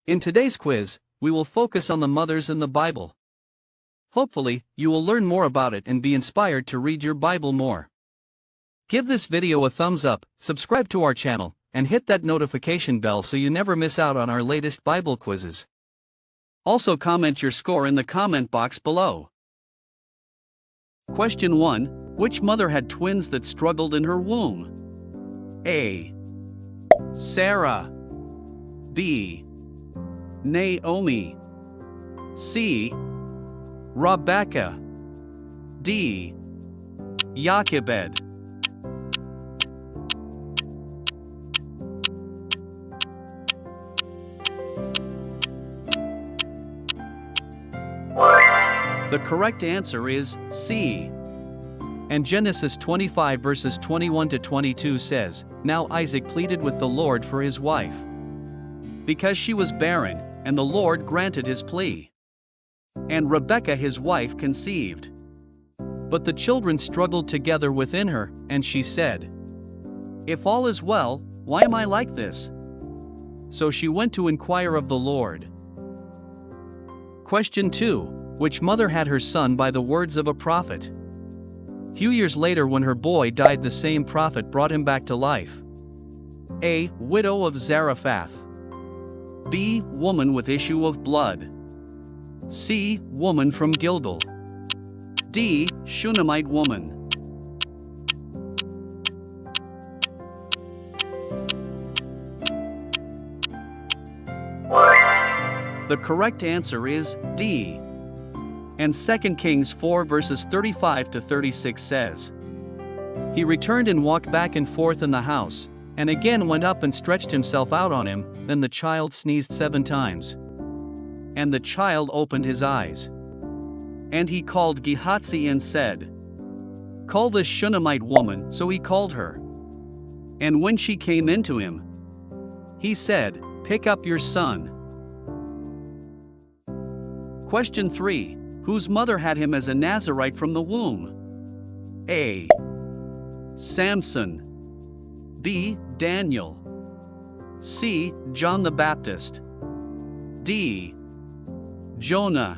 In today's quiz, we will focus on the mothers in the Bible. Hopefully, you will learn more about it and be inspired to read your Bible more. Give this video a thumbs up, subscribe to our channel, and hit that notification bell so you never miss out on our latest Bible quizzes. Also comment your score in the comment box below. Question 1. Which mother had twins that struggled in her womb? A. Sarah. B. Naomi. C. Rebecca. D. Jochebed. The correct answer is C. And Genesis 25 verses 21 to 22 says, "Now Isaac pleaded with the Lord for his wife, because she was barren, and the Lord granted his plea. And Rebekah his wife conceived. But the children struggled together within her, and she said, 'If all is well, why am I like this?' So she went to inquire of the Lord." Question 2. Which mother had her son by the words of a prophet? Few years later, when her boy died, the same prophet brought him back to life. A. Widow of Zarephath. B. Woman with issue of blood. C. Woman from Gilgal. D. Shunammite woman. The correct answer is D. And 2 Kings 4 verses 35 to 36 says, "He returned and walked back and forth in the house, and again went up and stretched himself out on him. Then the child sneezed 7 times. And the child opened his eyes. And he called Gehazi and said, 'Call this Shunammite woman.' So he called her. And when she came into him, he said, 'Pick up your son.'" Question 3. Whose mother had him as a Nazirite from the womb? A. Samson. B. Daniel. C. John the Baptist. D. Jonah.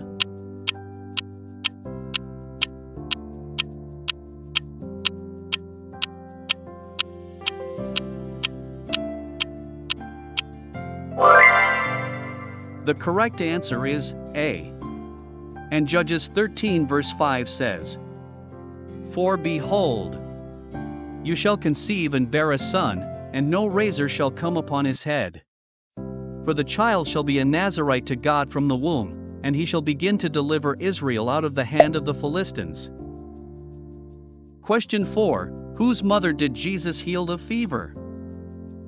The correct answer is A. And Judges 13 verse 5 says, "For behold, you shall conceive and bear a son, and no razor shall come upon his head. For the child shall be a Nazirite to God from the womb, and he shall begin to deliver Israel out of the hand of the Philistines." Question 4. Whose mother did Jesus heal of fever?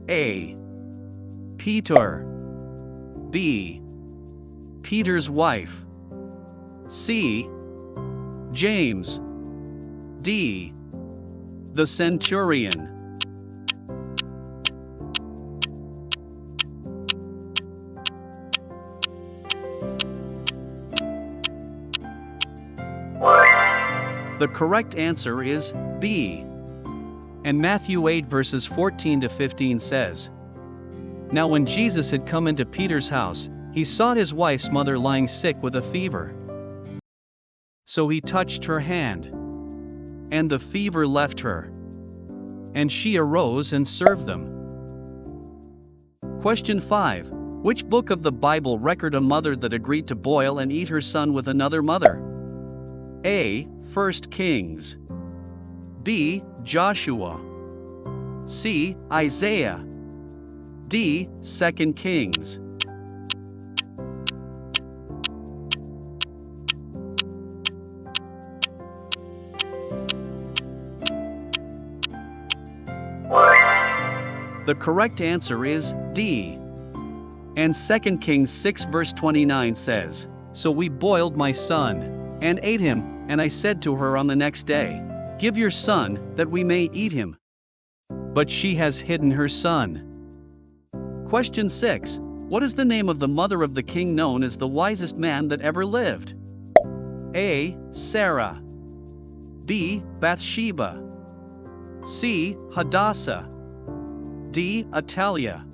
A. Peter. B. Peter's wife. C. James. D. The centurion. The correct answer is B. And Matthew 8 verses 14 to 15 says, "Now when Jesus had come into Peter's house, he saw his wife's mother lying sick with a fever. So he touched her hand, and the fever left her, and she arose and served them." Question 5. Which book of the Bible record a mother that agreed to boil and eat her son with another mother? A. 1 Kings. B. Joshua. C. Isaiah. D. 2 Kings. The correct answer is D. And 2 Kings 6 verse 29 says, "So we boiled my son, and ate him, and I said to her on the next day, 'Give your son, that we may eat him.' But she has hidden her son." Question 6. What is the name of the mother of the king known as the wisest man that ever lived? A. Sarah. B. Bathsheba. C. Hadassah. D. Atalia.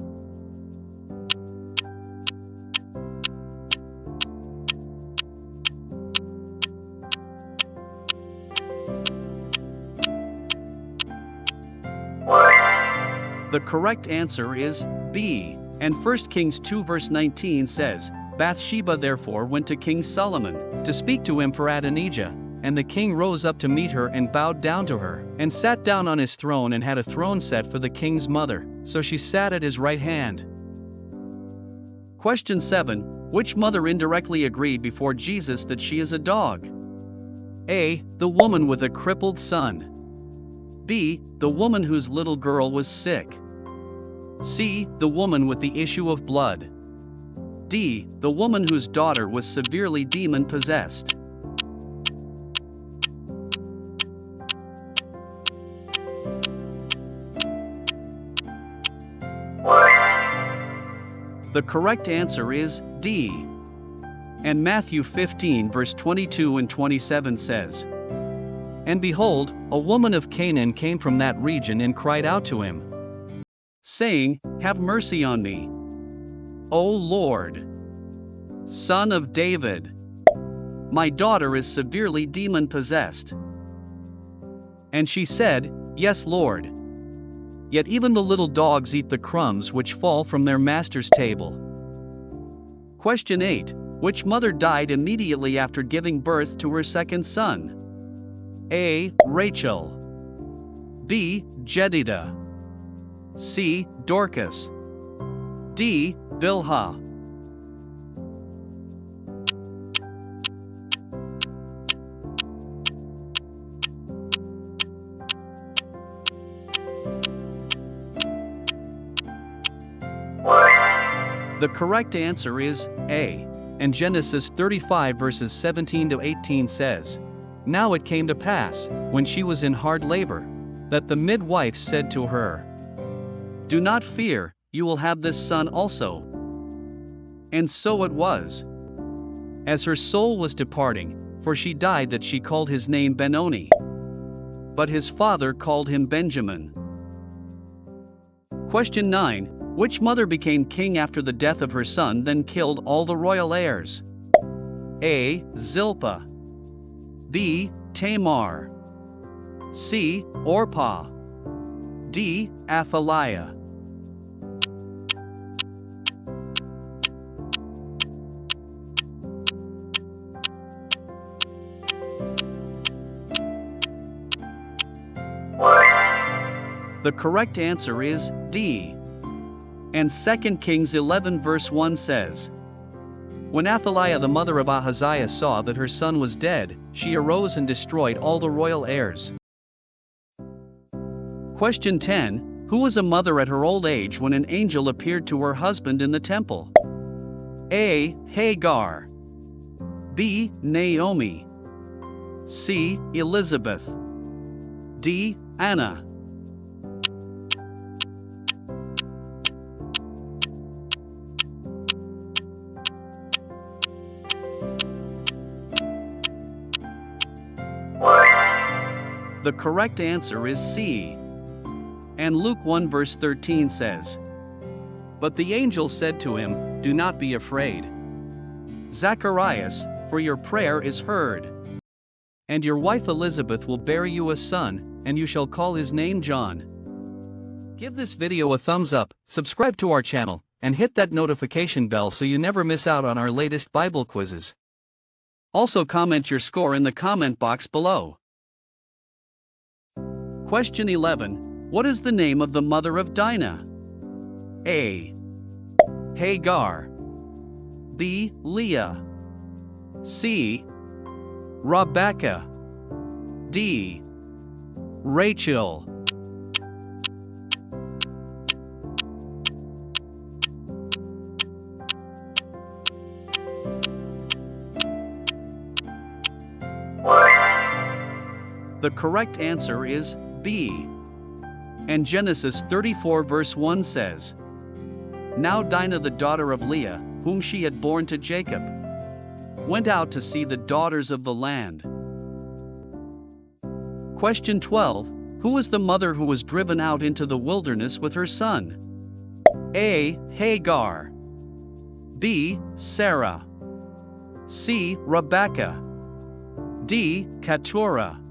The correct answer is B. And 1 Kings 2 verse 19 says, Bathsheba therefore went to King Solomon to speak to him for Adonijah. And the king rose up to meet her and bowed down to her, and sat down on his throne and had a throne set for the king's mother, so she sat at his right hand. Question 7. Which mother indirectly agreed before Jesus that she is a dog? A. The woman with a crippled son. B. The woman whose little girl was sick. C. The woman with the issue of blood. D. The woman whose daughter was severely demon-possessed. The correct answer is D. And Matthew 15 verse 22 and 27 says, And behold, a woman of Canaan came from that region and cried out to him, saying, Have mercy on me, O Lord, Son of David. My daughter is severely demon-possessed. And she said, Yes, Lord. Yet even the little dogs eat the crumbs which fall from their master's table. Question 8. Which mother died immediately after giving birth to her second son? A. Rachel. B. Jedidah. C. Dorcas. D. Bilhah. The correct answer is A. And Genesis 35 verses 17 to 18 says, Now it came to pass, when she was in hard labor, that the midwife said to her, Do not fear, you will have this son also. And so it was. As her soul was departing, for she died, that she called his name Benoni. But his father called him Benjamin. Question 9. Which mother became king after the death of her son, then killed all the royal heirs? A. Zilpah. B. Tamar. C. Orpah. D. Athaliah. The correct answer is D. And 2 Kings 11 verse 1 says, When Athaliah the mother of Ahaziah saw that her son was dead, she arose and destroyed all the royal heirs. Question 10. Who was a mother at her old age when an angel appeared to her husband in the temple? A. Hagar. B. Naomi. C. Elizabeth. D. Anna. The correct answer is C. And Luke 1 verse 13 says, But the angel said to him, Do not be afraid, Zacharias, for your prayer is heard. And your wife Elizabeth will bear you a son, and you shall call his name John. Give this video a thumbs up, subscribe to our channel, and hit that notification bell so you never miss out on our latest Bible quizzes. Also comment your score in the comment box below. Question 11. What is the name of the mother of Dinah? A. Hagar. B. Leah. C. Rebecca. D. Rachel. The correct answer is B. And Genesis 34 verse 1 says, Now Dinah the daughter of Leah, whom she had borne to Jacob, went out to see the daughters of the land. Question 12. Who was the mother who was driven out into the wilderness with her son? A. Hagar. B. Sarah. C. Rebecca. D. Keturah.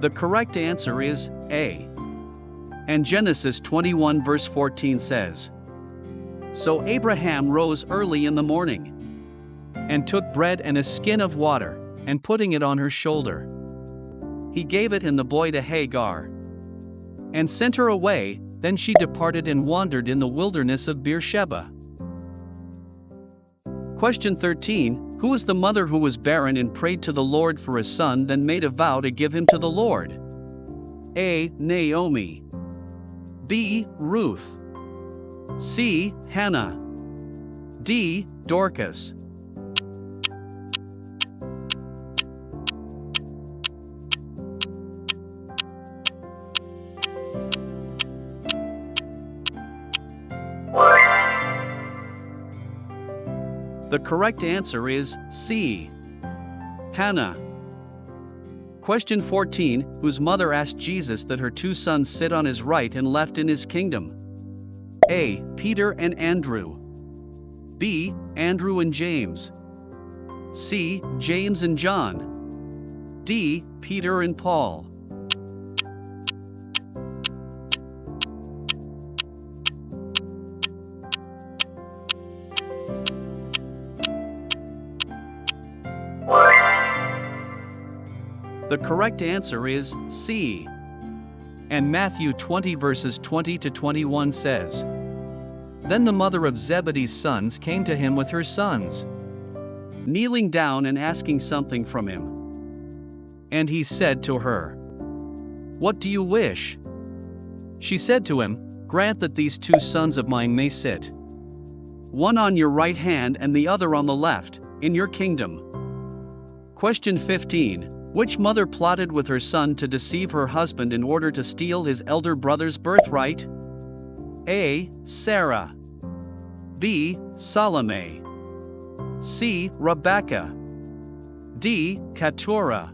The correct answer is A. And Genesis 21 verse 14 says, "So Abraham rose early in the morning, and took bread and a skin of water, and putting it on her shoulder, he gave it and the boy to Hagar, and sent her away. Then she departed and wandered in the wilderness of Beersheba." Question 13. Who was the mother who was barren and prayed to the Lord for a son, then made a vow to give him to the Lord? A. Naomi. B. Ruth. C. Hannah. D. Dorcas. The correct answer is C. Hannah. Question 14. Whose mother asked Jesus that her two sons sit on his right and left in his kingdom? A. Peter and Andrew. B. Andrew and James. C. James and John. D. Peter and Paul. The correct answer is C. And Matthew 20 verses 20 to 21 says, "Then the mother of Zebedee's sons came to him with her sons, kneeling down and asking something from him. And he said to her, 'What do you wish?' She said to him, 'Grant that these two sons of mine may sit, one on your right hand and the other on the left, in your kingdom.'" Question 15. Which mother plotted with her son to deceive her husband in order to steal his elder brother's birthright? A. Sarah. B. Salome. C. Rebecca. D. Keturah.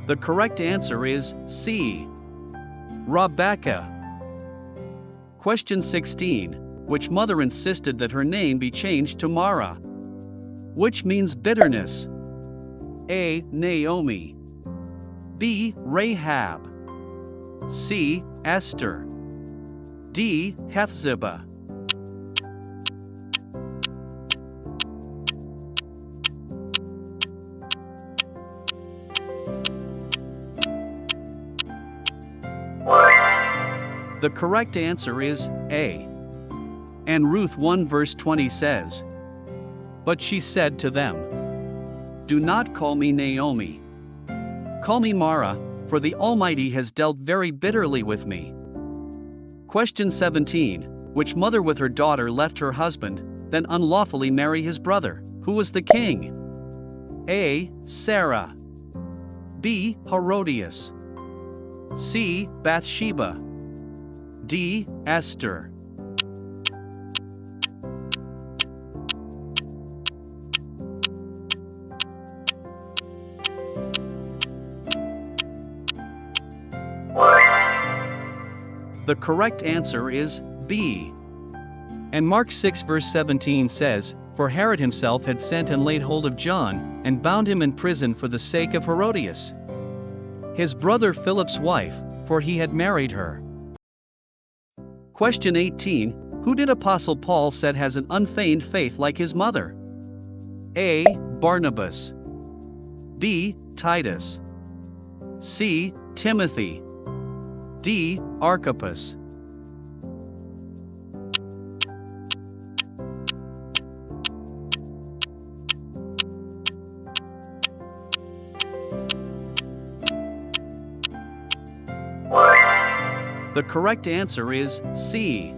The correct answer is C. Rebecca. Question 16. Which mother insisted that her name be changed to Mara, which means bitterness? A. Naomi. B. Rahab. C. Esther. D. Hephzibah. The correct answer is A. And Ruth 1 verse 20 says, "But she said to them, 'Do not call me Naomi. Call me Mara, for the Almighty has dealt very bitterly with me.'" Question 17. Which mother with her daughter left her husband, then unlawfully marry his brother, who was the king? A. Sarah. B. Herodias. C. Bathsheba. D. Esther. The correct answer is B. And Mark 6 verse 17 says, "For Herod himself had sent and laid hold of John, and bound him in prison for the sake of Herodias, his brother Philip's wife, for he had married her." Question 18. Who did Apostle Paul said has an unfeigned faith like his mother? A. Barnabas. B. Titus. C. Timothy. D. Archippus. The correct answer is C.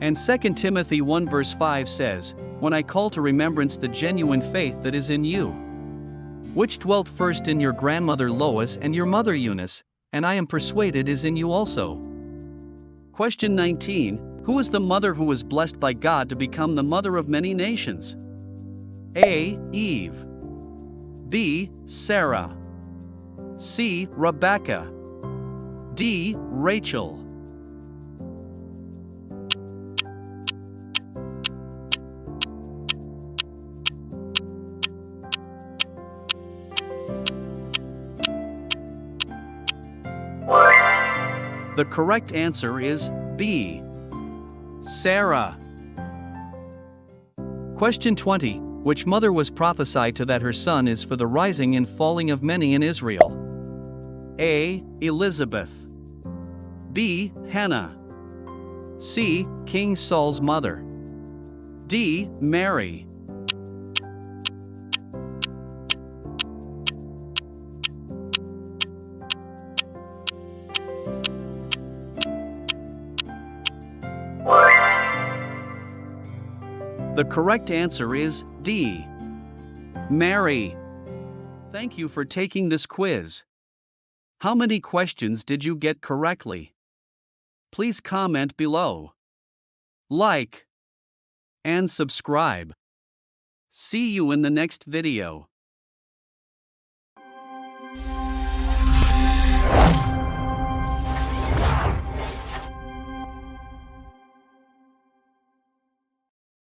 And 2 Timothy 1 verse 5 says, "When I call to remembrance the genuine faith that is in you, which dwelt first in your grandmother Lois and your mother Eunice, and I am persuaded is in you also." Question 19. Who was the mother who was blessed by God to become the mother of many nations? A. Eve. B. Sarah. C. Rebecca. D. Rachel. The correct answer is B. Sarah. Question 20. Which mother was prophesied to that her son is for the rising and falling of many in Israel? A. Elizabeth. B. Hannah. C. King Saul's mother. D. Mary. The correct answer is D. Mary. Thank you for taking this quiz. How many questions did you get correctly? Please comment below. Like and subscribe. See you in the next video.